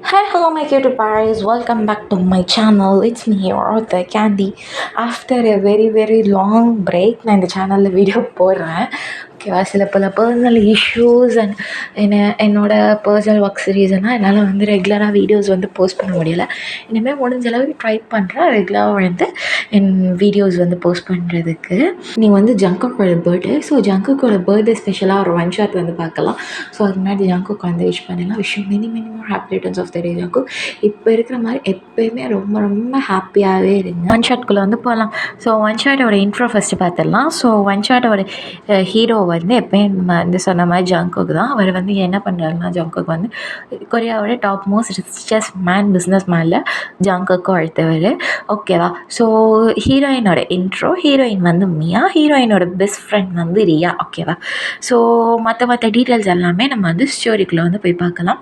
Hi, hello, my cutie pies. Welcome back to my channel. It's me, your the Candy. After a very long break, நான் இந்த சேனலில் video போடுறேன். ஓகேவா, சில பல பர்சனல் இஷ்யூஸ் அண்ட் என்னோட பர்சனல் ஒர்க்ஸ் ரீசனாக என்னால் வந்து ரெகுலராக வீடியோஸ் வந்து போஸ்ட் பண்ண முடியலை. இனிமேல் முடிஞ்ச அளவுக்கு ட்ரை பண்ணுறேன் ரெகுலராக வந்து என் வீடியோஸ் வந்து போஸ்ட் பண்ணுறதுக்கு. நீங்கள் வந்து ஜங்குக்கோட பர்த்டே, ஸோ ஜங்குக்கோட பர்த்டே ஸ்பெஷலாக ஒரு ஒன் ஷாட் வந்து பார்க்கலாம். ஸோ அது முன்னாடி ஜங்குக்கு வந்து விஷ் பண்ணலாம். Wish many more happy returns of the day Jungkook. இப்போ இருக்கிற மாதிரி எப்போயுமே ரொம்ப ஹாப்பியாகவே இருங்க. ஒன் ஷாட்குள்ளே வந்து போகலாம். ஸோ ஒன் ஷாட்டோட இன்ட்ரோ ஃபஸ்ட்டு பார்த்துடலாம். ஸோ ஒன் ஷாட்டோட ஹீரோ வந்து எப்போயும் நம்ம வந்து சொன்ன மாதிரி ஜங்குக் தான். அவர் வந்து என்ன பண்ணுறாருன்னா, ஜங்குக் வந்து கொரியாவோட டாப் மோஸ்ட் ரிச்சஸ்ட் பிஸ்னஸ் மேனில் ஜங்குக்கும் அடுத்தவர். ஓகேவா. ஸோ ஹீரோயினோட இன்ட்ரோ, ஹீரோயின் வந்து மியா, ஹீரோயினோட பெஸ்ட் ஃப்ரெண்ட் வந்து ரியா. ஓகேவா. ஸோ மற்ற டீட்டெயில்ஸ் எல்லாமே நம்ம வந்து ஸ்டோரிக்குள்ளே வந்து போய் பார்க்கலாம்.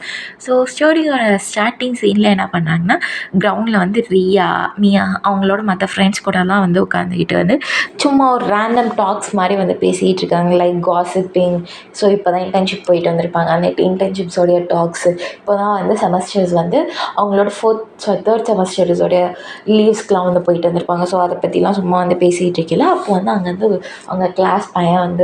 ஸோ ஸ்டோரியோட ஸ்டார்டிங் சீனில் என்ன பண்ணாங்கன்னா, கிரவுண்டில் வந்து ரியா, மியா அவங்களோட மற்ற ஃப்ரெண்ட்ஸ் கூடலாம் வந்து உட்காந்துக்கிட்டு வந்து சும்மா ஒரு ரேண்டம் டாக்ஸ் மாதிரி வந்து பேசிகிட்டு இருக்காங்க, லைக் காசிப்பிங். ஸோ இப்போ தான் இன்டர்ன்ஷிப் போயிட்டு வந்திருப்பாங்க. அந்த இன்டர்ன்ஷிப்ஸோடைய டாக்ஸு, இப்போ தான் வந்து செமஸ்டர்ஸ் வந்து அவங்களோட தேர்ட் செமஸ்டர்ஸோடைய லீவ்ஸ்க்கெலாம் வந்து போயிட்டு வந்திருப்பாங்க. ஸோ அதை பற்றிலாம் சும்மா வந்து பேசிகிட்டு இருக்கல, அப்போ வந்து அங்கேருந்து அவங்க கிளாஸ் பையன் வந்து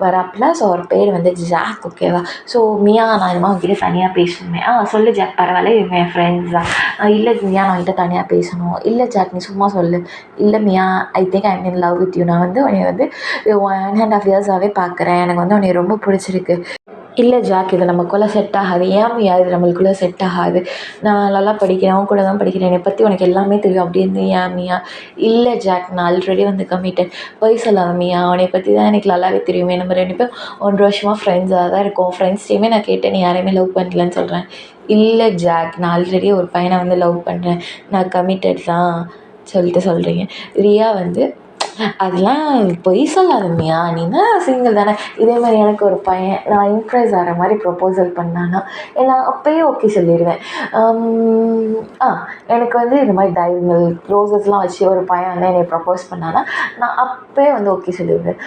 வராப்பில். ஸோ அவர் பேர் வந்து ஜாக். ஓகேவா. ஸோ மியா, நான் இதுமாதிரி உங்ககிட்ட தனியாக பேசணுமே. சொல்லு ஜாக், பரவாயில்ல, இவங்க என் ஃப்ரெண்ட்ஸ் தான். இல்லை மியா, நான் உங்ககிட்ட தனியாக பேசணும். இல்லை ஜாக், நீ சும்மா சொல்லு. இல்லை Mia, I think I mean love with you. நான் வந்து உன்னை வந்து 1.5 இயர்ஸாகவே பார்க்குறேன். எனக்கு வந்து உன்னை ரொம்ப பிடிச்சிருக்கு. இல்லை ஜாக், இது நமக்குள்ளே செட் ஆகாது. ஏன் மியா இது நம்மளுக்குள்ளே செட் ஆகாது? நான் நல்லா படிக்கிறேன், அவன் கூட தான் படிக்கிறேன், என்னை பற்றி உனக்கு எல்லாமே தெரியும் அப்படின்னு. ஏன் மியா? இல்லை ஜாக், நான் ஆல்ரெடி வந்து கமிட்டட். பொய் சொல்லாத மியா, அவனை பற்றி தான் எனக்கு நல்லாவே தெரியுமே. நம்ம 2 பேரும் 1 வருஷமாக ஃப்ரெண்ட்ஸாக தான் இருக்கோம். ஃப்ரெண்ட்ஸ்டையுமே நான் கேட்டேன், நீ யாரையுமே லவ் பண்ணலன்னு சொல்கிறேன். இல்லை ஜாக், நான் ஆல்ரெடி ஒரு பையனை வந்து லவ் பண்ணுறேன், நான் கமிட்டட் தான் சொல்கிறீங்க. ரியா வந்து, அதெல்லாம் பொய் சொல்லாத மியா, நீ தான் சிங்கிள் தானே. இதே மாதிரி எனக்கு ஒரு பையன் நான் இம்ப்ரெஸ் ஆகிற மாதிரி ப்ரொப்போசல் பண்ணான்னா நான் அப்போயே ஓகே சொல்லிடுவேன். எனக்கு வந்து இது மாதிரி டைரிகள் ரோசஸ்லாம் வச்சு ஒரு பையன் வந்து என்னை ப்ரப்போஸ் பண்ணான்னா நான் அப்போயே வந்து ஓகே சொல்லிடுவேன்.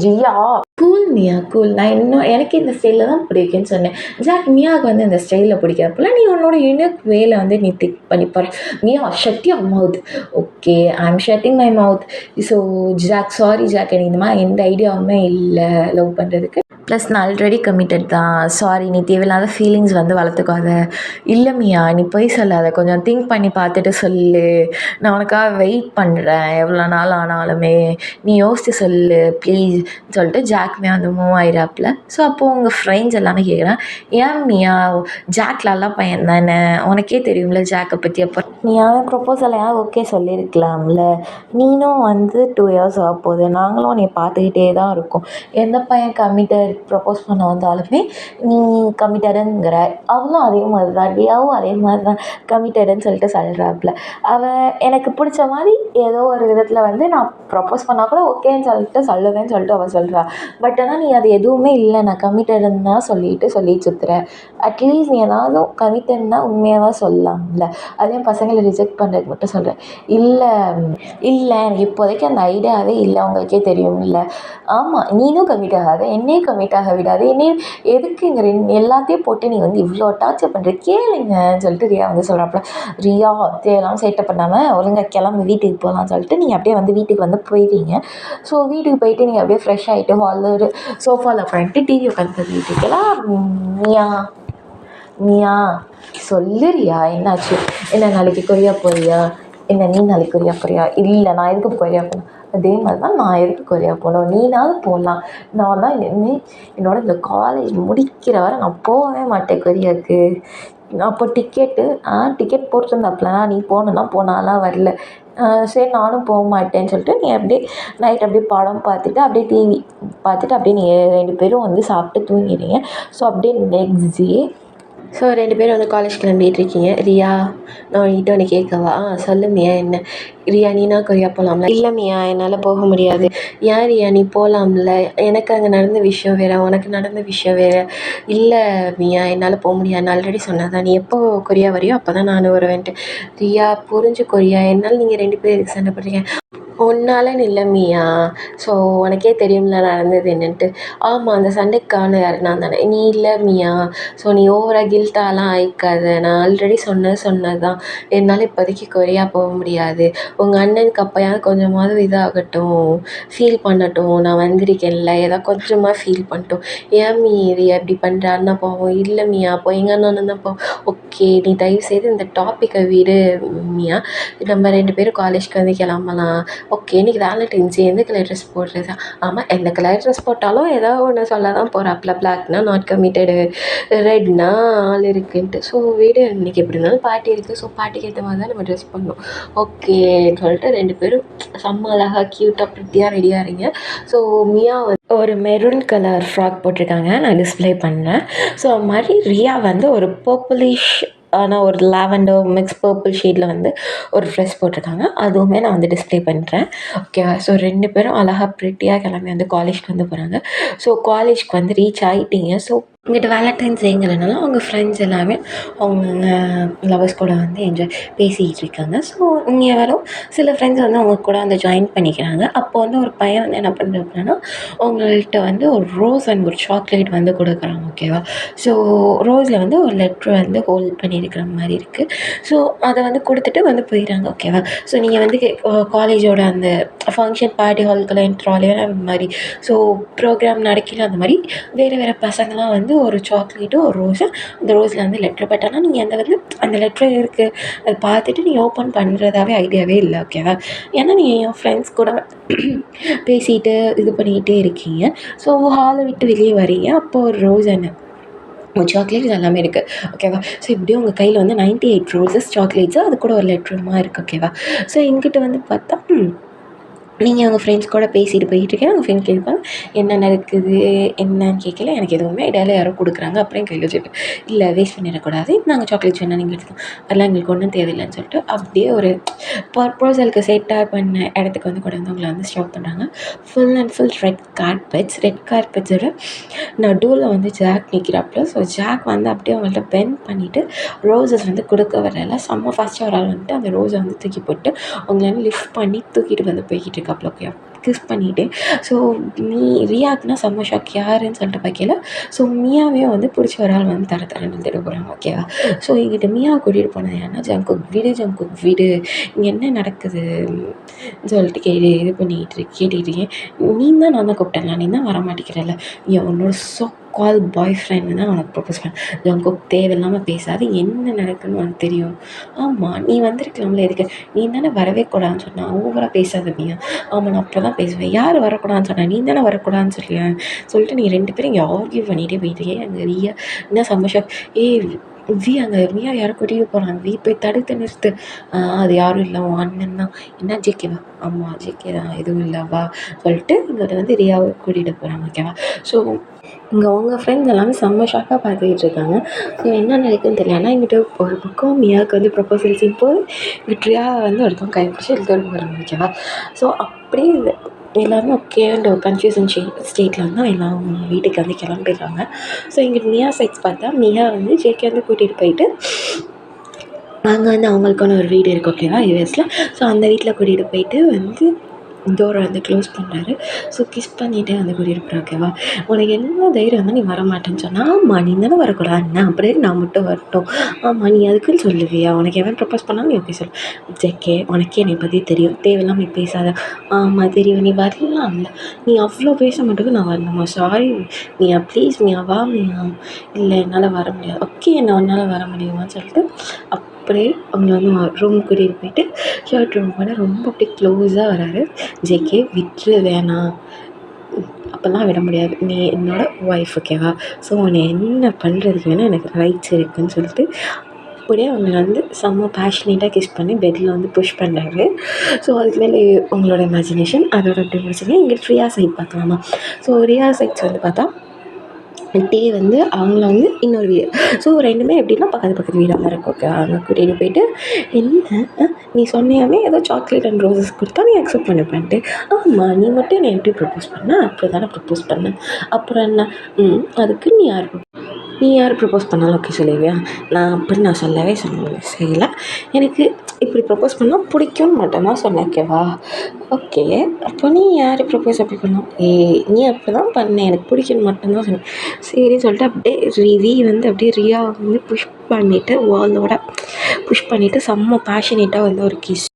ரியா, கூல் மியா, கூல். நான் எனக்கு இந்த ஸ்டைலில் தான் பிடிக்குன்னு சொன்னேன். ஜாக், மியாவுக்கு வந்து இந்த ஸ்டைலில் பிடிக்காதுல, நீ உன்னோட யூனிக் வேலை வந்து நீ திக் பண்ணி பாரு. Mia, shut your mouth. Okay, I am shutting my mouth. So Jack, sorry Jack, எனக்கு இந்த மாதிரி எந்த ஐடியாவுமே இல்லை லவ் பண்ணுறதுக்கு. ப்ளஸ் நான் ஆல்ரெடி கமிட்டட் தான். சாரி, நீ தேவையில்லாத ஃபீலிங்ஸ் வந்து வளர்த்துக்காத. இல்லை மியா, நீ போய் சொல்லாத, கொஞ்சம் திங்க் பண்ணி பார்த்துட்டு சொல்லு. நான் உனக்காக வெயிட் பண்ணுறேன், எவ்வளோ நாள் ஆனாலுமே. நீ யோசித்து சொல்லு ப்ளீஸ் சொல்லிட்டு ஜாக்மே வந்து மூவ் ஆயிடாப்புல. ஸோ அப்போது உங்கள் ஃப்ரெண்ட்ஸ் எல்லாமே கேட்குறேன், ஏன் மியா, ஜாக் நல்லா பையன் தானே, உனக்கே தெரியும்ல ஜாக்கை பற்றி. அப்போ நீ அவன் ப்ரொப்போசலை ஓகே சொல்லியிருக்கலாம்ல. நீனும் வந்து 2 இயர்ஸ் ஆக போகுது, நாங்களும் நீ பார்த்துக்கிட்டே தான் இருக்கோம். எந்த பையன் கமிட்டட் ப்ரப்போஸ் பண்ண வந்தாலுமே நீ கமிட்டடுங்கிற. அவளும் அதே மாதிரி தான், ரியாவும் அதே மாதிரி தான் கமிட்டடுன்னு சொல்லிட்டு சொல்கிறாப்புல. அவன் எனக்கு பிடிச்ச மாதிரி ஏதோ ஒரு விதத்தில் வந்து நான் ப்ரப்போஸ் பண்ணால் கூட ஓகேன்னு சொல்லிட்டு சொல்லுவேன்னு சொல்லிட்டு அவள் சொல்கிறா. பட் ஆனால் நீ அது எதுவுமே இல்லை, நான் கமிட்டடுன்னு தான் சொல்லிட்டு சுற்றுற. அட்லீஸ்ட் நீ ஏதாவது கமிட்டட்னா உண்மையாக சொல்லலாம்ல. அதே பசங்களை ரிஜெக்ட் பண்ணுறதுக்கு மட்டும் சொல்கிறேன். இல்லை எனக்கு இப்போதைக்கு அந்த ஐடியாவே இல்லை, உங்களுக்கே தெரியும் இல்லை. ஆமாம், நீனும் கமிட் ஆகாத, என்னையும் கமிட் ஆக விடாது. என்னையும் எதுக்குங்கிற எல்லாத்தையும் போட்டு நீ வந்து இவ்வளோ டார்ச்சர் பண்ணுற, கேளுங்கன்னு சொல்லிட்டு ரியா வந்து சொல்கிறாப்புல. ரியா, தேவையில்லாமல் சேட்டை பண்ணாமல் ஒழுங்காக கிளம்பு, வீட்டுக்கு போகலான்னு சொல்லிட்டு நீங்கள் அப்படியே வந்து வீட்டுக்கு வந்து போயிடுவீங்க. ஸோ வீட்டுக்கு போயிட்டு நீங்கள் அப்படியே ஃப்ரெஷ் ஆகிட்டு ஹாலில் ஒரு சோஃபாவில் உட்காந்துட்டு டிவி உட்காந்து வீட்டுக்கெல்லாம். மியா சொல்லு ரியா, என்னாச்சு? என்ன நாளைக்கு கொரியா போறியா? என்ன நீ நாளைக்கு கொரியா போறியா? இல்லை, நான் எதுக்கு கொரியா போகணும்? அதே மாதிரி தான் நான் எதுக்கு கொரியா போகணும்? நீனாவது போகலாம். நான் தான் என்னோட இந்த காலேஜ் முடிக்கிற வரை நான் போகவே மாட்டேன் கொரியாவுக்கு. அப்போ டிக்கெட் போட்டிருந்தாப்புல, நீ போகணுன்னா போனாலாம் வரல. சரி, நானும் போக மாட்டேன்னு சொல்லிட்டு நீ அப்படியே நைட் அப்படியே படம் பார்த்துட்டு அப்படியே டிவி பார்த்துட்டு அப்படியே நீங்கள் 2 பேரும் வந்து சாப்பிட்டு தூங்கிடுங்க. ஸோ அப்படியே நெக்ஸ்ட் டே 2 பேரும் வந்து காலேஜ் கிளம்பிட்டு இருக்கீங்க. ரியா, நான் உன்கிட்ட ஒன்று கேட்கவா? சொல்லு மியா. என்ன ரியா, நீனா கொரியா போகலாம்ல? இல்லை மியா, என்னால் போக முடியாது. ஏன் ரியா, நீ போகலாம்ல, எனக்கு அங்கே நடந்த விஷயம் வேறு, உனக்கு நடந்த விஷயம் வேறு. இல்லை மியா, என்னால் போக முடியாது, நான் ஆல்ரெடி சொன்னதான். நீ எப்போ கொரியா வரையோ அப்போ தான் நானும் வருவேன்ட்டு. ரியா, புரிஞ்சு கொரியா, என்னால் நீங்கள் 2 பேரும் எதுக்கு சண்டை போடுறீங்க? உன்னாலன்னு இல்ல மியா. ஸோ உனக்கே தெரியும்ல நடந்தது என்னன்ட்டு. ஆமா, அந்த சண்டைக்கு காரணம் யாரு? நான் தானே. நீ இல்ல மியா. ஸோ நீ ஓவரா கில்ட்டாலாம் ஆயிக்காத. நான் ஆல்ரெடி சொன்னது தான். என்னால இப்போதைக்கு கொரியா போக முடியாது. உங்கள் அண்ணனுக்கு அப்பயாவது கொஞ்சமாவது இதாகட்டும், ஃபீல் பண்ணட்டும். நான் வந்திருக்கேன்ல, ஏதாவது கொஞ்சமாக ஃபீல் பண்ணட்டும். ஏன் மீ இது எப்படி பண்ணுற? அண்ணா பாவம். இல்லை மியா, அப்போ எங்கள் அண்ணன் தான் பாவம். ஓகே, நீ தயவுசெய்து இந்த டாப்பிக்கை விடு மியா. நம்ம 2 பேரும் காலேஜ்க்கு வந்து கிளம்பலாம். ஓகே, இன்னைக்கு வேலண்டைன்ஸ் டே. எந்த கலர் ட்ரெஸ் போடுறது? ஆமாம், எந்த கலர் ட்ரெஸ் போட்டாலும் ஏதோ ஒன்று சொல்ல தான் போகிறாப்புல. பிளாக்னா நாட் கமிட்டடு, ரெட்னா ஆள் இருக்குன்ட்டு. ஸோ வீடு இன்றைக்கி எப்படி இருந்தாலும் பார்ட்டி இருக்குது. ஸோ பார்ட்டிக்கு ஏற்ற மாதிரி தான் நம்ம ட்ரெஸ் பண்ணணும். ஓகேன்னு சொல்லிட்டு 2 பேரும் செம்ம அழகாக க்யூட்டாக ப்ரிட்டியாக ரெடியாக இருங்க. ஸோ மியா ஒரு மெரூன் கலர் ஃப்ராக் போட்டிருக்காங்க, நான் டிஸ்பிளே பண்ணேன். ஸோ அது மாதிரி ரியா வந்து ஒரு பர்பிளிஷ் ஆனால் ஒரு லாவெண்டர் மிக்ஸ் பர்பிள் ஷேடில் வந்து ஒரு ட்ரெஸ் போட்டிருக்காங்க. அதுவுமே நான் வந்து டிஸ்பிளே பண்ணுறேன். ஓகேவா? ஸோ 2 பேரும் அழகாக ப்ரிட்டியாக கிளம்பி வந்து காலேஜ்க்கு வந்து போகிறாங்க. ஸோ காலேஜ்க்கு வந்து ரீச் ஆகிட்டீங்க. ஸோ இங்கிட்ட வேலண்டைன்ஸ் டேங்கிறனால அவங்க ஃப்ரெண்ட்ஸ் எல்லாமே அவங்க லவர்ஸ் கூட வந்து என்ஜாய் பேசிக்கிட்டு இருக்காங்க. ஸோ இங்கே வரும் சில ஃப்ரெண்ட்ஸ் வந்து அவங்க கூட வந்து ஜாயின் பண்ணிக்கிறாங்க. அப்போ வந்து ஒரு பையன் வந்து என்ன பண்ணுறாங்கன்னா, அவங்கள்ட்ட வந்து ஒரு ரோஸ் அண்ட் ஒரு சாக்லேட் வந்து கொடுக்குறாங்க. ஓகேவா? ஸோ ரோஸில் வந்து ஒரு லெட்ரு வந்து ஹோல்ட் பண்ணியிருக்கிற மாதிரி இருக்குது. ஸோ அதை வந்து கொடுத்துட்டு வந்து போயிடுறாங்க. ஓகேவா? ஸோ நீங்கள் வந்து காலேஜோட அந்த ஃபங்க்ஷன் பார்ட்டி ஹால்க்கெல்லாம் என்ட்ராலியாக அந்த மாதிரி ஸோ ப்ரோக்ராம் நடக்கல அந்த மாதிரி வேறு பசங்களாம் வந்து ஒரு சாக்லேட்டும் ஒரு ரோஸு, அந்த ரோஸில் வந்து லெட்ரு. பட் ஆனால் நீங்கள் அந்த வந்து அந்த லெட்ரு இருக்குது அதை பார்த்துட்டு நீங்கள் ஓப்பன் பண்ணுறதாவே ஐடியாவே இல்லை. ஓகேவா? ஏன்னா நீங்கள் என் ஃப்ரெண்ட்ஸ் கூட பேசிகிட்டு இது பண்ணிக்கிட்டே இருக்கீங்க. ஸோ ஹாலை விட்டு வெளியே வரீங்க. அப்போது ஒரு ரோஸ் அண்ட் சாக்லேட்ஸ் எல்லாமே இருக்குது. ஓகேவா? ஸோ இப்படியும் உங்கள் கையில் வந்து 98 ரோஸஸ் சாக்லேட்ஸு அது கூட ஒரு லெட்ருமா இருக்குது. ஓகேவா? ஸோ இங்கிட்ட வந்து பார்த்தா நீங்கள் உங்கள் ஃப்ரெண்ட்ஸ் கூட பேசிட்டு போயிட்டுருக்கேன். உங்கள் ஃப்ரெண்ட் கேட்பாங்க, என்ன நடக்குது என்னன்னு கேட்கல. எனக்கு எதுவுமே இடையில யாரோ கொடுக்குறாங்க. அப்புறம் கையில் வச்சுட்டு, இல்லை வேஸ்ட் பண்ணிடக்கூடாது, நாங்கள் சாக்லேட்ஸ் வேணால் நீங்கள் எடுத்துக்கோங்க, அதெல்லாம் எங்களுக்கு ஒன்றும் தேவையில்லைன்னு சொல்லிட்டு அப்படியே ஒரு ப்ரொபோசலுக்கு செட்டாக பண்ண இடத்துக்கு வந்து கொண்டு வந்து உங்களை வந்து ஸ்டாப் பண்ணுறாங்க. ஃபுல் அண்ட் ஃபுல் ரெட் கார்பெட்ஸோட நடுவில் வந்து ஜாக் நிற்கிறாப்புல. ஸோ ஜாக் வந்து அப்படியே அவங்கள்ட்ட பெண்ட் பண்ணிவிட்டு ரோஸஸ் வந்து கொடுக்க வரல. செம்ம ஃபாஸ்ட்டாக ஒரு ஆள் வந்துட்டு அந்த ரோஸை வந்து தூக்கி போட்டு அவங்கள வந்து லிஃப்ட் பண்ணி தூக்கிட்டு வந்து போய்கிட்டு இருக்காப்புல. ஓகே, கிஸ் பண்ணிவிட்டு. ஸோ நீ ரியாக்குனா செம்ம ஷாக், யாருன்னு சொல்லிட்டு பார்க்கல. ஸோ மியாவையும் வந்து பிடிச்ச ஒரு ஆள் வந்து தரன்னு தேட போகிறாங்க. ஓகேவா? ஸோ எங்கிட்ட மியாவை கூட்டிகிட்டு போனது ஏன்னா, ஜங்குக் விடு இங்கே என்ன நடக்குதுன்னு சொல்லிட்டு இது கேட்டுக்கிட்டு இருக்கேன். நீ தான் நான் தான் கூப்பிட்டேன்ல, நீ தான் வர மாட்டேங்கிறல்ல, நீ உன்னோட கால் பாய் ஃப்ரெண்டு தான் உனக்கு ப்ரொப்போஸ் பண்ண. ஜங்குக் தேவையில்லாமல் பேசாது, என்ன நடக்குதுன்னு உனக்கு தெரியும். ஆமாம், நீ வந்திருக்கலாம்ல, எதுக்கு நீ தானே வரவே கூடாதுன்னு சொன்னான், ஓவராக பேசாத மியா. ஆமாம், நான் அப்போ தான் பேசுவேன். யார் வரக்கூடாதுன்னு சொன்னேன்? நீ தானே வரக்கூடாதுன்னு சொல்லிட்டு நீ 2 பேரும் இங்கே ஆர்கியூ பண்ணிகிட்டே போயிட்டே அங்கே ரியா என்ன சந்தோஷம். வி அங்கே மியா யாரும் கூட்டிகிட்டு போகிறாங்க, வி போய் தடுத்து நிறுத்து. அது யாரும் இல்லை, உன் அண்ணன் தான். என்ன ஜேகேவா? ஆமாம் ஜேகே தான், எதுவும் இல்லைவா சொல்லிட்டு இங்கே வந்து ரியாவை கூட்டிகிட்டு போகிறாங்க. ஓகேவா? ஸோ இங்கே உங்கள் ஃப்ரெண்ட்ஸ் எல்லாமே செம்ம ஷாக்காக பார்த்துக்கிட்டு இருக்காங்க. ஸோ என்ன நடக்குதுன்னு தெரியல. ஆனால் இங்கிட்ட ஒரு பக்கம் மியாவுக்கு வந்து ப்ரொப்போசல் போது இங்கிட்ட ரியாவை வந்து ஒருத்தவங்க கைப்பிடிச்சி எழுதிட்டு போகிறாங்க. ஓகேவா? ஸோ அப்படியே எல்லாருமே ஓகேன்ற ஒரு கன்ஃபியூஷன் ஸ்டேட்டில் வந்து எல்லாம் அவங்க வீட்டுக்கு வந்து கிளம்பிடுறாங்க. ஸோ இங்கிட்ட மியா சைட்ஸ் பார்த்தா மியா வந்து ஜேகே வந்து கூட்டிகிட்டு போயிட்டு அங்கே வந்து அவங்களுக்கான ஒரு வீடு இருக்குது. ஓகேவா? யூஎஸில். ஸோ அந்த வீட்டில் கூட்டிகிட்டு போயிட்டு வந்து டோரை வந்து க்ளோஸ் பண்ணுறாரு. ஸோ கிஸ் பண்ணிகிட்டே வந்து கூட்டிகிட்டு போகிறேன். ஓகேவா? உனக்கு என்ன தைரியம் வந்து நீ வரமாட்டேன்னு சொன்னால், ஆமாம் நீ தானே வரக்கூடாதுன்னா அப்படியே நான் மட்டும் வரட்டும். ஆமாம், நீ அதுக்குன்னு சொல்லுவியா? உனக்கு எவன் ப்ரப்போஸ் பண்ணாலும் நீ ஓகே சொல்லு. ஜேகே, உனக்கே என்னை பற்றி தெரியும், தேவையில்லாமல் நீ பேசாத. ஆமாம் தெரியும், நீ வரலாம் இல்லை, நீ அவ்வளோ பேச மாட்டேங்க, நான் வரணுமா? சாரி மியா, ப்ளீஸ் மியா, வா மியா. இல்லை என்னால் வர முடியாது. ஓகே, என்ன உன்னால் வர முடியுமான்னு சொல்லிட்டு அப்படியே அவங்க வந்து ரூம் கூட்டிகிட்டு போயிட்டு ஷர்ட் ரூம் கூட ரொம்ப அப்படியே க்ளோஸாக வராரு. ஜேகே, விட்டுரு, வேணாம், அப்போல்லாம் விட முடியாது, நீ என்னோட ஒய்ஃப். ஓகேவா? ஸோ உன்னை என்ன பண்ணுறதுக்கு வேணால் எனக்கு ரைட்ஸ் இருக்குதுன்னு சொல்லிட்டு அப்படியே அவங்க வந்து செம்ம பேஷனேட்டாக கிஸ் பண்ணி பெட்டில் வந்து புஷ் பண்ணுறாரு. ஸோ அதுக்கு மேலே உங்களோட இமேஜினேஷன் அதோட அப்படி முடிச்சுங்க. இங்கே ரியா சைட் பார்க்கலாமா? ஸோ ரியா சைட்ஸ் வந்து பார்த்தா டே வந்து அவங்கள வந்து இன்னொரு வீடு. ஸோ 2மே எப்படின்னா பக்கத்து வீடாக தான் இருக்கும். ஓகே, அங்கே கூட்டிகிட்டு போயிட்டு, என்ன நீ சொன்னியாமே ஏதோ சாக்லேட் அண்ட் ரோஸஸ் கொடுத்தா நீ அக்செப்ட் பண்ணிப்பேன்ட்டு. ஆமாம், நீ மட்டும் என்னை எப்படி ப்ரப்போஸ் பண்ண? அப்படி தானே ப்ரப்போஸ் பண்ணேன். அப்புறம் என்ன? அதுக்கு நீ யார் நீ யார் ப்ரப்போஸ் பண்ணாலும் ஓகே சொல்லிடுவியா? நான் செய்யலை. எனக்கு இப்படி ப்ரப்போஸ் பண்ணால் பிடிக்கும்னு மட்டும் தான் சொன்னேன். ஓகேவா? ஓகே. அப்போ நீ யார் ப்ரப்போஸ் அப்படி பண்ணலாம்? நீ அப்படி தான் பண்ண, எனக்கு பிடிக்கும்னு மட்டும்தான் சொன்னேன். சரின்னு சொல்லிட்டு அப்படியே ரிவி வந்து அப்படியே ரியா வந்து புஷ் பண்ணிவிட்டு வாலோட புஷ் பண்ணிவிட்டு செம்ம பேஷனேட்டாக வந்து ஒரு கிஸ்.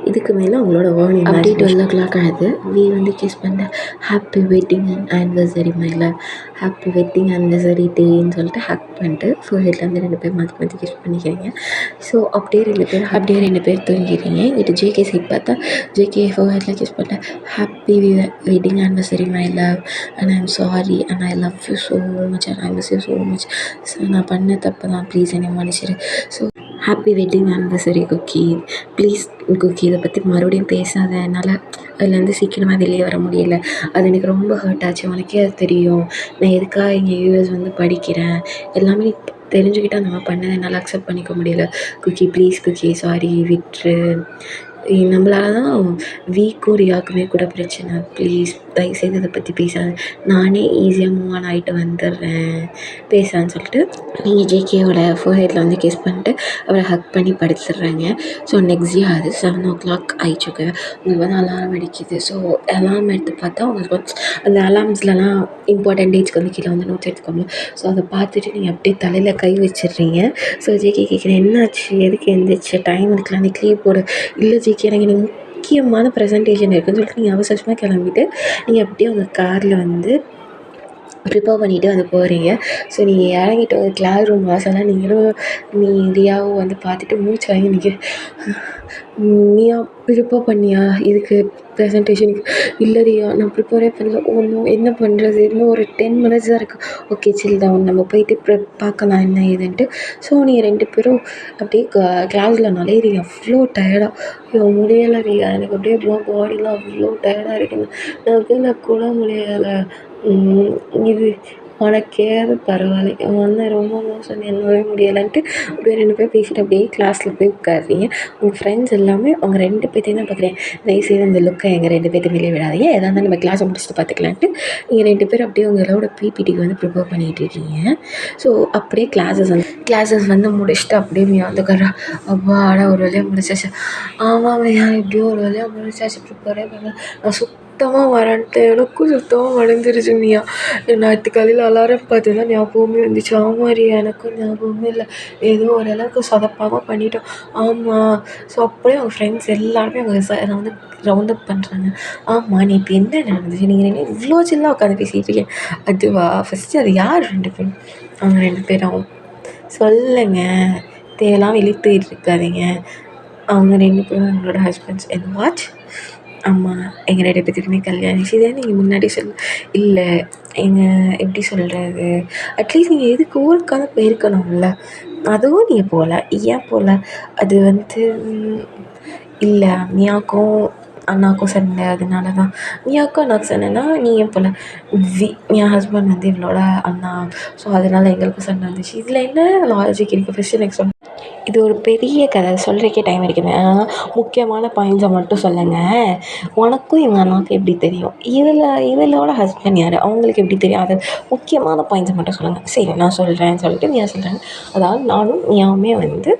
இதுக்கு மேலே அவங்களோட வேர்ன் அப்படி 12 o'clock ஆகுது. வி வந்து கிஸ் பண்ண happy wedding anniversary my love, happy wedding anniversary டேன்னு சொல்லிட்டு ஹக் பண்ணிட்டு ஃபோர்ஹெட்டில் வந்து 2 பேர் மாற்றி மாற்றி கிஸ் பண்ணிக்கிறீங்க. ஸோ அப்படியே 2 பேர் தூங்கிடுறீங்க. இங்கிட்டு ஜேகே சைட் பார்த்தா ஜேகே ஃபோர்ஹெட்டில் கிஸ் பண்ண happy wedding anniversary my love and I'm sorry and I love you so much and I miss you so much. So நான் பண்ண தப்பு தான், ப்ளீஸ் என்னை மன்னிச்சிடு. So happy wedding anniversary Cookie, please Cookie இதை பற்றி மறுபடியும் பேசாத, என்னால் அதுலேருந்து சீக்கிரமாக வெளியே வர முடியல. அது எனக்கு ரொம்ப ஹர்ட் ஆச்சு. உனக்கே அது தெரியும் நான் எதுக்காக இங்கே யூஎஸ் வந்து படிக்கிறேன். எல்லாமே நீ தெரிஞ்சுக்கிட்டு அந்த மாதிரி பண்ணதை என்னால் அக்செப்ட் பண்ணிக்க முடியல. குக்கி ப்ளீஸ் குக்கி சாரி விட்ரு. நம்மளால தான் வீக்கும் ரியாக்குமே கூட பிரச்சனை. ப்ளீஸ் தயவுசெய்து இதை பற்றி பேசாத, நானே ஈஸியாக மூவ் ஆன் ஆகிட்டு வந்துடுறேன் பேசான்னு சொல்லிட்டு நீங்கள் ஜேகேயோட ஃபோர்ஹெட்டில் வந்து கிஸ் பண்ணிட்டு அவரை ஹக் பண்ணி படுத்துடுறாங்க. ஸோ நெக்ஸ்ட் டே அது 7 o'clock ஆயிடுச்சு. ஓகே, உங்களுக்கு வந்து அலாரம் அடிக்குது. ஸோ அலாரம் எடுத்து பார்த்தா உங்களுக்கு வந்து அந்த அலார்ம்ஸ்லலாம் இம்பார்ட்டன்ட் டேட்ஸ்க்கு வந்து கீழே வந்து நோட்ஸ் எடுத்துக்கோங்க. ஸோ அதை பார்த்துட்டு நீங்கள் அப்படியே தலையில் கை வச்சிடுறீங்க. ஸோ ஜேகே கேட்குறேன் என்னாச்சு, எதுக்கு எழுந்திரிச்சு, டைம் இருக்கலாம், அன்றைக்கி லீவ் போடு. இல்லை ஜேகே எனக்கு இன்னைக்கு முக்கியமான ப்ரெசன்டேஷன் இருக்குதுன்னு சொல்லிட்டு நீங்கள் அவசரமாக கிளம்பிட்டு நீங்கள் அப்படியே உங்கள் காரில் வந்து ப்ரிப்பேர் பண்ணிவிட்டு வந்து போகிறீங்க. ஸோ நீங்கள் இறங்கிட்டு ஒரு கிளாஸ் ரூம் வாசலாம் நீ ரியாவும் வந்து பார்த்துட்டு மூச்சு வாங்கி நிற்க, நீயா ப்ரிப்பேர் பண்ணியா இதுக்கு ப்ரெசன்டேஷனுக்கு? இல்லை ரியா நான் ப்ரிப்பேரே பண்ணல. ஒன்றும் என்ன பண்ணுறது, இன்னும் ஒரு 10 minutes தான் இருக்குது. ஓகே சில் டவுன், நம்ம போயிட்டு பார்க்கலாம் என்ன ஏதுன்ட்டு. ஸோ நீங்கள் 2 பேரும் அப்படியே கிளாஸில் நுழையிறீங்க. அவ்வளோ டயர்டாக முடியலை ரியா, எனக்கு அப்படியே பாடிலாம் அவ்வளோ டயர்டாக இருக்குது, நான் கூட முடியலை. இது உனக்கேது பரவாயில்ல, வந்து ரொம்ப மோசம் என்னாலே முடியலைன்ட்டு அப்படியே 2 பேரும் பேசிட்டு அப்படியே கிளாஸில் போய் உட்காருறீங்க. உங்கள் ஃப்ரெண்ட்ஸ் எல்லாமே அவங்க 2 பேர்த்தையும் தான் பார்க்குறேன். தயவுசெய்து அந்த லுக்கை எங்கள் 2 பேர்த்து மேலே விடாதீங்க, எதாக இருந்தாலும் நம்ம கிளாஸை முடிச்சுட்டு பார்த்துக்கலான்ட்டு நீங்கள் 2 பேரும் அப்படியே உங்களோட பிபிடிக்கு வந்து ப்ரிப்பேர் பண்ணிகிட்டு இருக்கீங்க. ஸோ அப்படியே கிளாஸஸ் வந்து முடிச்சுட்டு அப்படியே மியா வந்துக்கிறா. அப்பாடா ஒரு வழியாக முடிச்சாச்சு. ஆமாம் மியா எப்படியோ ஒரு வழியாக முடிச்சாச்சு, ப்ரிப்பேரே பண்ணல, நான் சுத்தமாக மறந்துட்டேன், எனக்கும் சுத்தமாக மறந்துருச்சு மியா. நேற்று காலையில் அலாரம் பார்த்து தான் ஞாபகமே வந்துச்சு. ஆமாம் ரியா எனக்கும் ஞாபகமே இல்லை, ஏதோ ஓரளவுக்கு சொதப்பாமல் பண்ணிட்டோம். ஆமாம். ஸோ அப்படியே அவங்க ஃப்ரெண்ட்ஸ் எல்லாருமே அவங்க வந்து ரவுண்ட் அப் பண்ணுறாங்க. ஆமாம் நீ இப்போ என்ன நடந்துச்சு, நீங்கள் 2 இவ்வளோ சில்லாக உட்காந்து பேசிகிட்டு இருக்கேன். அதுவா, ஃபஸ்ட்டு அது யார் 2 பேரும்? அவங்க 2 பேரும் சொல்லுங்க, தேவையில்லாமல் இழுத்துக்கிட்டு இருக்காதீங்க. அவங்க 2 பேரும் எங்களோட ஹஸ்பண்ட்ஸ். என்ன வாட்ச்? ஆமாம், எங்கள் 2 பேத்துக்குமே கல்யாணம் ஆச்சு. இதே நீங்கள் முன்னாடி இல்லை எப்படி சொல்கிறது, அட்லீஸ்ட் நீங்கள் எதுக்கு ஊருக்காக போயிருக்கணும்ல, அதுவும் நீங்கள் போகல. ஏன் போகல? அது வந்து இல்லை மியாக்கும் அண்ணாக்கும் சண்டை, அதனால தான். மியாக்கும் அண்ணாக்கும் சண்டைனா நீ ஏன் போகல? என் ஹஸ்பண்ட் வந்து இவளோட அண்ணா, ஸோ அதனால் எங்களுக்கும் சண்டை வந்துச்சு. இதில் என்ன லாஜிக் இருக்குது? ஃபஸ்ட்டு எனக்கு சொல்லுங்கள். இது ஒரு பெரிய கதை, சொல்கிறக்கே டைம் இருக்குது. முக்கியமான பாயிண்ட்ஸை மட்டும் சொல்லுங்கள். உனக்கும் இவங்க அண்ணாவுக்கும் எப்படி தெரியும்? இவளோட ஹஸ்பண்ட் யார், அவங்களுக்கு எப்படி தெரியும்? அது முக்கியமான பாயிண்ட்ஸை மட்டும் சொல்லுங்கள். சரி நான் சொல்கிறேன்னு சொல்லிட்டு மியா சொல்கிறாங்க. அதாவது நானும் மியாவுமே வந்து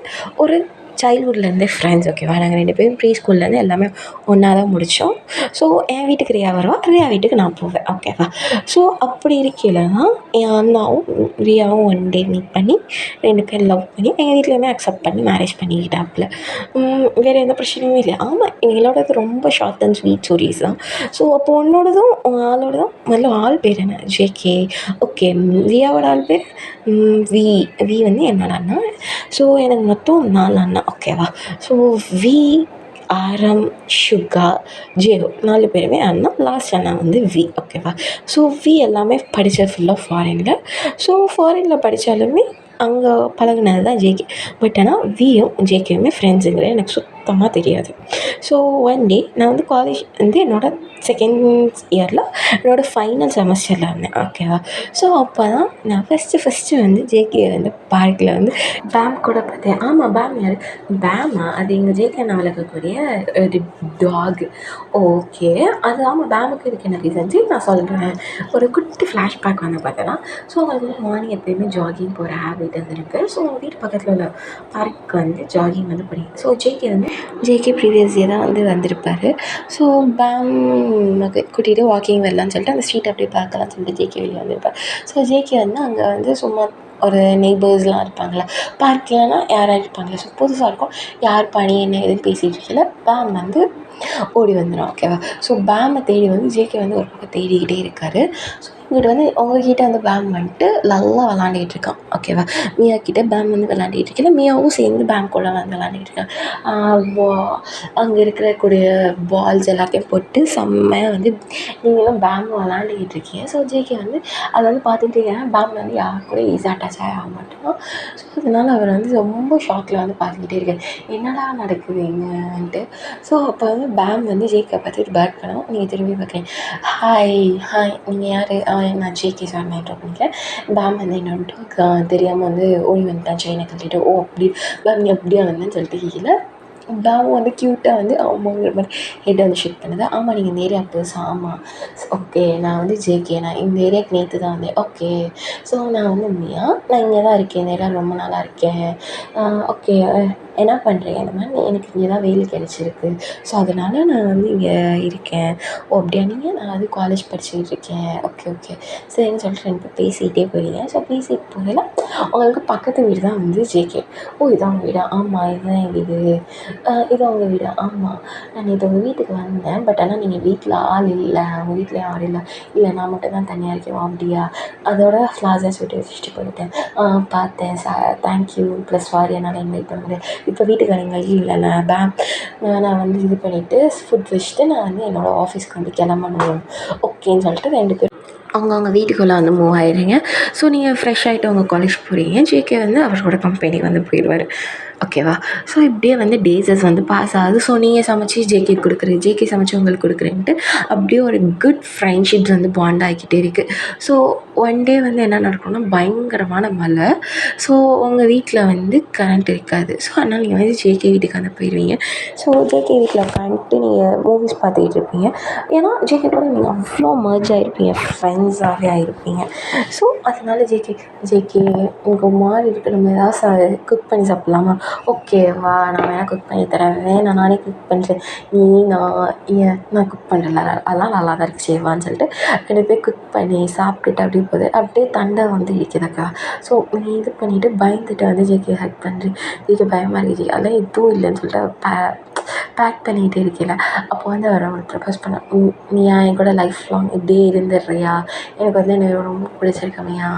ஒரு சைல்ட்ஹுட்லேருந்தே ஃப்ரெண்ட்ஸ். ஓகேவா? நாங்கள் 2 பேரும் ப்ரீ ஸ்கூல்லேருந்து எல்லாமே ஒன்றா தான் முடித்தோம். ஸோ என் வீட்டுக்கு ரியா வருவா, ரியா வீட்டுக்கு நான் போவேன். ஓகேவா? ஸோ அப்படி இருக்கையில் தான் என் அண்ணாவும் ரியாவும் ஒன் டே மீட் பண்ணி 2 பேரும் லவ் பண்ணி எங்கள் வீட்லேயுமே அக்செப்ட் பண்ணி மேரேஜ் பண்ணிக்கிட்டாப்புல. வேறு எந்த பிரச்சனையும் இல்லை. ஆமாம், எங்களோடது ரொம்ப ஷார்ட் அண்ட் ஸ்வீட் ஸ்டோரிஸ் தான். ஸோ அப்போ உன்னோடதும் ஆளோடதும் முதல்ல ஆள் பேர் என்ன? ஜேகே. ஓகே, ரியாவோட ஆள் பேர் வி வந்து என்னோட அண்ணா. ஸோ எனக்கு மொத்தம் 4 அண்ணா. ஓகேவா? ஸோ வி, ஆரம், சுகா, ஜேஹோ 4 பேருமே அண்ணா. லாஸ்ட் அண்ணா வந்து வி. ஓகேவா? ஸோ வி எல்லாமே படித்தது ஃபுல்லாக ஃபாரினில். ஸோ ஃபாரினில் படித்தாலுமே அங்கே பழகுனது தான் ஜேகே. பட் ஆனால் வியும் ஜேகேவுமே ஃப்ரெண்ட்ஸுங்கிற எனக்கு சுத்தமாக தெரியாது. ஸோ ஒன் டே நான் வந்து காலேஜ் வந்து என்னோடய செகண்ட் இயரில் என்னோடய ஃபைனல் செமஸ்டரில் இருந்தேன். ஓகேவா. ஸோ அப்போ தான் நான் ஃபஸ்ட்டு வந்து ஜேகே வந்து பார்க்கில் வந்து பேம் கூட பார்த்தேன். ஆமாம், பேம் யார்? பேமா? அது எங்கள் ஜேகே அண்ணா வளர்க்கக்கூடிய ஒரு டாக். ஓகே. அது ஆமாம், பேமுக்கு இதுக்கு என்ன ரீசன் நான் சொல்கிறேன். ஒரு குட்டி ஃப்ளாஷ்பேக் வந்து பார்த்தேன்னா, ஸோ அவங்களுக்கு வந்து மார்னிங் எப்பயுமே ஜாகிங் போகிற ஹேபிட் வந்து இருக்குது. ஸோ அவங்க வீட்டு பக்கத்தில் உள்ள பார்க் வந்து ஜாகிங் வந்து பண்ணிட்டு, ஸோ ஜேகே ப்ரீவியஸ் இயர் தான் வந்து வந்திருப்பார். ஸோ பேம் கூட்டிகிட்டு வாக்கிங் வரலான்னு சொல்லிட்டு அந்த ஸ்ட்ரீட் அப்படியே பார்க்கலான்னு சொல்லிட்டு ஜேகே வெளியே வந்திருப்பார். ஸோ ஜேகே வந்து அங்கே வந்து சும்மா ஒரு நெய்பர்ஸ்லாம் இருப்பாங்களே, பார்க்லனா யாராவது இருப்பாங்களே, ஸோ புதுசாக இருக்கும். யார் பணி என்ன எதுன்னு பேசிகிட்டு இருக்கல, பேம் வந்து ஓடி வந்துடும். ஓகேவா. ஸோ பேமை தேடி வந்து ஜேகே வந்து ஒரு பக்கம் தேடிக்கிட்டே இருக்கார். ஸோ இங்கிட்ட வந்து உங்ககிட்ட வந்து பேம் வந்துட்டு நல்லா விளாண்டுக்கிட்டு இருக்கான். ஓகேவா. மியா கிட்டே பேம் வந்து விளாண்டுக்கிட்டு இருக்கல, மியாவும் சேர்ந்து பேம் கூட வந்து விளாண்டுக்கிட்டு இருக்காங்க. அங்கே இருக்கக்கூடிய பால்ஸ் எல்லாத்தையும் போட்டு செம்மையாக வந்து நீங்களும் பேம் விளாண்டுக்கிட்டு இருக்கீங்க. ஸோ ஜேகே வந்து அதை வந்து பார்த்துக்கிட்டே இருக்கேன். பேம் வந்து யார் கூட ஈஸியாக அட்டாச் ஆக மாட்டோம். ஸோ அதனால அவர் வந்து ரொம்ப ஷாக்கில் வந்து பார்த்துக்கிட்டே இருக்கார், என்னடா நடக்குது இங்கன்ட்டு. ஸோ அப்போ வந்து பேம் வந்து ஜேகே பார்த்துட்டு பேட் பண்ணோம். நீங்கள் திரும்பி பார்க்குறீங்க, ஹாய் ஹாய் நீங்கள் யார்? நான் ஜேகே சார் நான் இன்ட்ரோ பண்ணிக்கிறேன். பேம் வந்து என்னோட டாக் தெரியாமல் வந்து ஓடி வந்துட்டான் செயினை கட்டிட்டு. ஓ அப்படி பேம் நீ அப்படியே வந்தேன்னு சொல்லிட்டு கீழே பேமும் வந்து க்யூட்டாக வந்து ஆமாங்கிற மாதிரி ஹெட்டை வந்து ஷேக் பண்ணுது. ஆமாம் நீங்கள் இந்த ஏரியா புதுசா? ஆமாம். ஓகே நான் வந்து ஜேகே, நான் இந்த ஏரியாவுக்கு நேற்று தான் வந்தேன். ஓகே. ஸோ நான் வந்து மியா, நான் இங்கே தான் இருக்கேன், இந்த ஏரியா ரொம்ப நல்லா இருக்கேன். ஓகே என்ன பண்ணுறீங்க? இந்த மாதிரி எனக்கு இங்கே தான் வேலை கிடச்சிருக்கு, ஸோ அதனால் நான் வந்து இங்கே இருக்கேன். ஓ அப்படியா, நீங்கள்? நான் வந்து காலேஜ் படிச்சுக்கிட்டு இருக்கேன். ஓகே ஓகே சரின்னு சொல்லிட்டு ரெண்டு பேர் பேசிகிட்டே போகிறீங்க. ஸோ பேசிட்டு போகல உங்களுக்கு பக்கத்து வீடு தான் வந்து ஜேகே. ஓ இதான் உங்கள் வீடா? ஆமாம் இதுதான் என் வீடு. இது உங்கள் வீடா? ஆமாம். நான் நேற்று உங்கள் வீட்டுக்கு வந்தேன், பட் ஆனால் நீங்கள் வீட்டில் ஆள் இல்லை, உங்கள் வீட்டில் ஆள் இல்லை. இல்லை நான் மட்டும் தான் தனியாக இருக்கேன். அப்படியா? அதோட ஃப்ளார்ஸை சுட்டு வச்சுட்டு போயிட்டேன். பார்த்தேன் தேங்க்யூ ப்ளஸ் சாரி என்னால் இன்வைட் பண்ண முடியாது. இப்போ வீட்டுக்கு வரீங்களா? இல்லைல்ல பேம் நான் வந்து இது பண்ணிவிட்டு ஃபுட் வச்சுட்டு நான் வந்து என்னோடய ஆஃபீஸ்க்கு வந்து கிளம்பணும். ஓகேன்னு சொல்லிட்டு ரெண்டு பேரும் அவங்க வீட்டுக்குள்ளே வந்து மூவ் ஆயிடுறீங்க. ஸோ நீங்கள் ஃப்ரெஷ் ஆகிட்டு உங்கள் காலேஜ் போகிறீங்க. ஜேகே வந்து அவரோட கம்பெனிக்கு வந்து போயிடுவார். ஓகேவா. ஸோ இப்படியே வந்து டேஸஸ் வந்து பாஸ் ஆகுது. ஸோ நீங்கள் சமைச்சி ஜேகே கொடுக்குறது, ஜேகே சமைச்சி உங்களுக்கு கொடுக்குறேன்ட்டு அப்படியே ஒரு குட் ஃப்ரெண்ட்ஷிப்ஸ் வந்து பாண்ட் ஆகிக்கிட்டே இருக்குது. ஸோ ஒன் டே வந்து என்ன நடக்கும்னா பயங்கரமான மழை. ஸோ உங்கள் வீட்டில் வந்து கரண்ட் இருக்காது. ஸோ அதனால் நீங்கள் வந்து ஜேகே வீட்டுக்கு வந்து போயிடுவீங்க. ஸோ ஜேகே வீட்டில் உட்காந்துட்டு நீங்கள் மூவிஸ் பார்த்துக்கிட்டு இருப்பீங்க. ஏன்னா ஜேகே கூட நீங்கள் அவ்வளோ மர்ஜ் ஆகிருப்பீங்க, ஃப்ரெண்ட்ஸாகவே ஆகிருப்பீங்க. ஸோ அதனால ஜேகே உங்களுக்கு மாறி இருக்கு, நம்ம ஏதாவது குக் பண்ணி சாப்பிட்லாமா? ஓகேவா நான் வேணால் குக் பண்ணி தரேன். வேணாம் நானே குக் பண்ணுறேன். நான் குக் பண்ணுறேன், அதெல்லாம் நல்லா தான் இருக்குது செய்வான்னு சொல்லிட்டு ரெண்டு பேர் குக் பண்ணி சாப்பிட்டுட்டு அப்படியே போகுது. அப்படியே தண்டை வந்து இருக்குதுக்கா. ஸோ நீ இது பண்ணிவிட்டு பயந்துட்டு வந்து ஜேகே ஹக் பண்ணுறேன். ஜேகே பயமாக இருக்குது, அதெல்லாம் எதுவும் இல்லைன்னு சொல்லிட்டு பேக் பண்ணிகிட்டே இருக்கல. அப்போ வந்து அவர் அவங்களுக்கு ப்ரப்போஸ் பண்ண, நீ என் கூட லைஃப் லாங் இப்படியே இருந்துடுறியா? எனக்கு வந்து எனக்கு ரொம்ப பிடிச்சிருக்கமையா.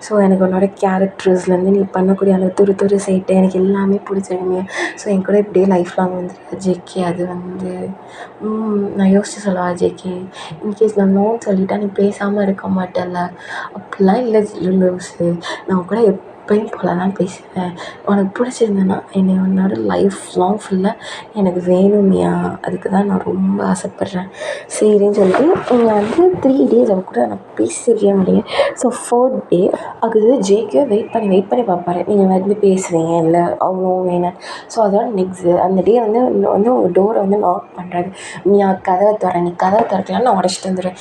ஸோ எனக்கு உன்னோட கேரக்டர்ஸ்லேருந்து நீ பண்ணக்கூடிய அந்த துரு சைட்டு எனக்கு எல்லாமே பிடிச்சிருக்குமே. ஸோ என் கூட இப்படியே லைஃப் லாங் வந்துருக்கா ஜேகே. அது வந்து நான் யோசிச்சு சொல்லவா ஜேகே? இன்கேஸ் நான் நோன்னு சொல்லிட்டா நீ பேசாமல் இருக்க மாட்டேல்ல? அப்படிலாம் இல்லை லூஸு, நான் கூட எப்பயும் போல தான் பேசுவேன். உனக்கு பிடிச்சிருந்தேன்னா என்னை உன்னோட லைஃப் லாங் ஃபுல்லாக எனக்கு வேணுமியா, அதுக்கு தான் நான் ரொம்ப ஆசைப்பட்றேன். சரின்னு சொல்லிட்டு நீங்கள் வந்து 3 days அவ கூட நான் பேசிக்கவே முடியும். ஸோ 4th day அது ஜேகே வெயிட் பண்ணி பார்ப்பாரு, நீங்கள் வந்து பேசுவீங்க இல்லை அவங்களும் வேணும். ஸோ அதோட நெக்ஸ்ட்டு அந்த டே வந்து உங்கள் டோரை வந்து நாக் பண்ணுறாரு. நீ கதவை திற, நீ கதவை திறக்கலான்னு நான் உடச்சிட்டு வந்துடுவேன்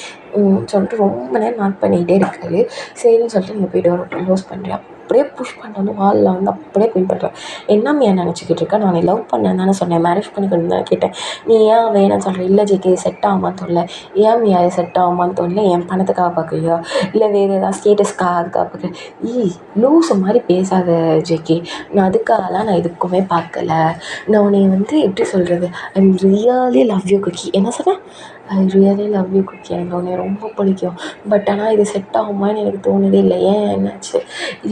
சொல்லிட்டு ரொம்ப நேரம் நாக் பண்ணிக்கிட்டே இருக்காரு. சரின்னு சொல்லிட்டு நீங்கள் போய் டோரை க்ளோஸ் பண்ணுறேன். அப்படியே புஷ் பண்ணிட்டு வந்து வாலில் வந்து அப்படியே பின் பண்ணுறேன். என்ன மியா நினச்சிக்கிட்டு இருக்கா? நான் உன்னை லவ் பண்ணேன் தானே சொன்னேன், மேரேஜ் பண்ணிக்கணும் தானே கேட்டேன். நீ ஏன் வேணான்னு சொல்கிறேன்? இல்லை ஜேகே செட் ஆகாமான்னு தோணல. ஏன் மியா செட் ஆகாமான்னு தோணல? என் பணத்துக்காக பார்க்குறியா இல்லை வேறு ஏதாவது ஸ்டேட்டஸ்க்காக அதுக்காக பார்க்குறேன்? லூஸு மாதிரி பேசாத ஜேகே, நான் அதுக்காகலாம் நான் எதுக்குமே பார்க்கல. நான் உன்னை வந்து எப்படி சொல்கிறது, I really love you Cookie. என்ன சொன்னேன்? I really love you Cookie, எனக்கு உன்னை ரொம்ப பிடிக்கும். பட் ஆனால் இது செட் ஆகுமான்னு எனக்கு தோணுதே இல்லை. ஏன் என்னாச்சு?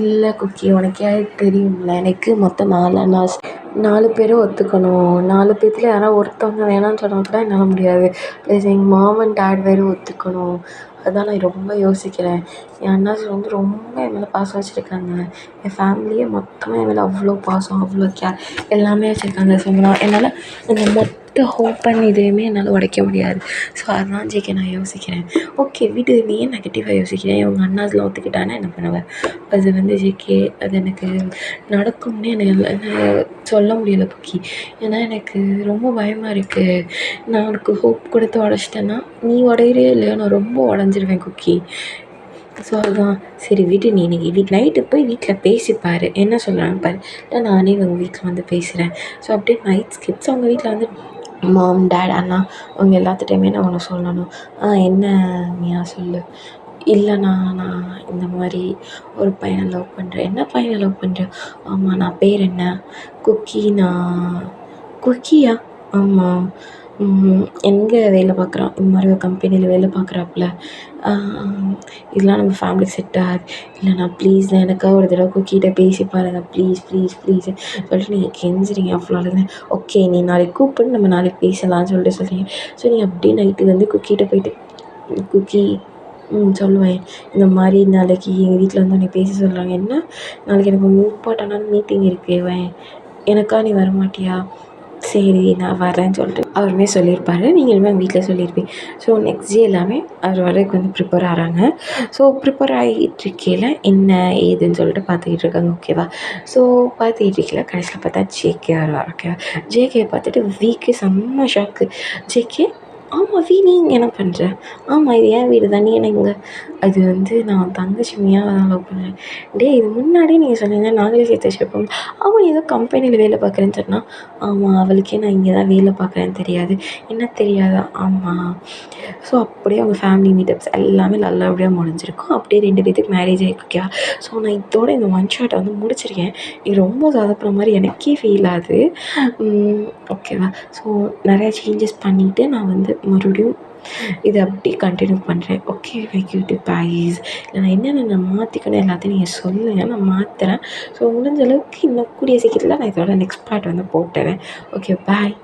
இல்லை குக்கி உனக்கே தெரியும்ல, எனக்கு மொத்தம் 4 அண்ணாஸ். 4 பேரும் ஒத்துக்கணும். 4 பேத்துல யாராவது ஒருத்தவங்க வேணான்னு சொன்னா கூட என்னால் முடியாது. ப்ளஸ் எங்கள் மாம் அண்ட் டாட் வேறு ஒத்துக்கணும். அதான் நான் ரொம்ப யோசிக்கிறேன். என் அண்ணாச்சி வந்து ரொம்ப என் மேலே பாசம் வச்சுருக்காங்க. என் ஃபேமிலியே மொத்தமாக என் மேலே அவ்வளோ பாசம், அவ்வளோ கேர் எல்லாமே வச்சுருக்காங்க. ஸோ என்னால் அந்த மொத்த ஹோப் அண்ட் இதையுமே என்னால் உடைக்க முடியாது. ஸோ அதான் ஜேகே நான் யோசிக்கிறேன். ஓகே விடு, நீ ஏன் நெகட்டிவாக யோசிக்கிறேன்? உங்கள் அண்ணாஸ்லாம் ஒத்துக்கிட்டானா என்ன பண்ணுவேன்? அது வந்து ஜேகே அது எனக்கு நடக்கும்னே என்னால் சொல்ல முடியலை குக்கி. ஏன்னா எனக்கு ரொம்ப பயமாக இருக்குது. நான் உனக்கு ஹோப் கொடுத்து உடச்சிட்டேன்னா நீ உடையிறியோ இல்லையோ நான் ரொம்ப உடஞ்சிருவேன் குக்கி. ஸோ அதுதான் சரி விடு, நீ இன்னைக்கு நைட்டு போய் வீட்டில் பேசிப்பார் என்ன சொல்கிறாங்க பாரு. இல்லை நானே உங்கள் வீட்டில் வந்து பேசுகிறேன். ஸோ அப்படியே நைட் ஸ்கிப்ஸ் அவங்க வீட்டில் வந்து மாம் டாட் அண்ணா அவங்க எல்லாத்துட்டையுமே நான் ஒன்று சொல்லணும். என்ன மியா சொல்லு. இல்லைண்ணா நான் இந்த மாதிரி ஒரு பையனை லவ் பண்ணுறேன். என்ன பையனை லவ் பண்ணுறேன்? ஆமாம் நான் பேர் என்ன? குக்கி. நான் குக்கியா? ஆமாம். எங்கே வேலை பார்க்குறான்? இந்த மாதிரி ஒரு கம்பெனியில் வேலை பார்க்குறாப்புல. இதெல்லாம் நம்ம ஃபேமிலிக்கு செட் ஆகாது. இல்லைண்ணா ப்ளீஸ்ண்ணா எனக்காக ஒரு தடவை குக்கிட்ட பேசி பாருங்கள் ப்ளீஸ் ப்ளீஸ் ப்ளீஸ் சொல்லிட்டு நீங்கள் கெஞ்சுறீங்க. அவ்வளோ அழுதுன்னு ஓகே நீ நாளைக்கு கூப்பிடு நம்ம நாளைக்கு பேசலாம்னு சொல்லிட்டு சொல்கிறீங்க. ஸோ நீ அப்படியே நைட்டு வந்து குக்கிட்ட போயிட்டு குக்கி சொல்லுவேன் இந்த மாதிரி நாளைக்கு எங்கள் வீட்டில் வந்து உன்னை பேச சொல்கிறாங்க. என்ன நாளைக்கு எனக்கு இம்பார்ட்டண்டான மீட்டிங் இருக்குது, எனக்கா நீ வரமாட்டியா? சரி நான் வரேன்னு சொல்லிட்டு அவருமே சொல்லியிருப்பாரு. நீங்களுமே எங்கள் வீட்டில் சொல்லியிருப்பீங்க. ஸோ நெக்ஸ்ட் டே எல்லாமே அவர் வரதுக்கு வந்து ப்ரிப்பேர் ஆகிறாங்க. ஸோ ப்ரிப்பேர் ஆகிட்டு இருக்கையில் என்ன ஏதுன்னு சொல்லிட்டு பார்த்துக்கிட்டு இருக்காங்க. ஓகேவா? ஸோ பார்த்துக்கிட்டு இருக்கையில் கடைசியில் பார்த்தா ஜேகே வருவார். ஓகேவா? ஜேகே பார்த்துட்டு வீக்கு செம்ம ஷாக்கு. ஜேகே ஆமாம் வீ நீ இங்கே என்ன பண்ணுற? ஆமாம் இது என் வீடு தான், நீ என்ன இங்கே? அது வந்து நான் தங்கச்சி மியாவை தான் லவ் பண்ணுறேன். டேய் இது முன்னாடியே நீங்கள் சொன்னீங்க நாங்களே சேர்த்து வச்சுருப்போம். அவன் ஏதோ கம்பெனியில் வேலை பார்க்குறேன்னு சொன்னால். ஆமாம் அவளுக்கே நான் இங்கே தான் வேலை பார்க்குறேன்னு தெரியாது. என்ன தெரியாதா? ஆமாம். ஸோ அப்படியே அவங்க ஃபேமிலி மீட்டப்ஸ் எல்லாமே நல்லபடியாக முடிஞ்சிருக்கும். அப்படியே 2 பேத்துக்கு மேரேஜ் ஆகிருக்கு. ஓகேவா? ஸோ நான் இதோட இந்த ஒன் ஷாட்டை வந்து முடிச்சிருக்கேன். இது ரொம்ப சொதப்புற மாதிரி எனக்கே ஃபீல் ஆகுது. ஓகேவா? ஸோ நிறையா சேஞ்சஸ் பண்ணிவிட்டு நான் வந்து மறுபடியும் இதை அப்படியே கண்டினியூ பண்ணுறேன். ஓகே லைக் யூடியூப் பாய்ஸ் இல்லை நான் என்னென்ன மாற்றிக்கணும் எல்லாத்தையும் நீங்கள் சொல்லுங்கள், நான் மாற்றுறேன். ஸோ முடிஞ்ச அளவுக்கு இன்னும் கூடிய சீக்கிரத்தில் நான் இதோட நெக்ஸ்ட் பார்ட் வந்து போட்டுறேன். Okay bye.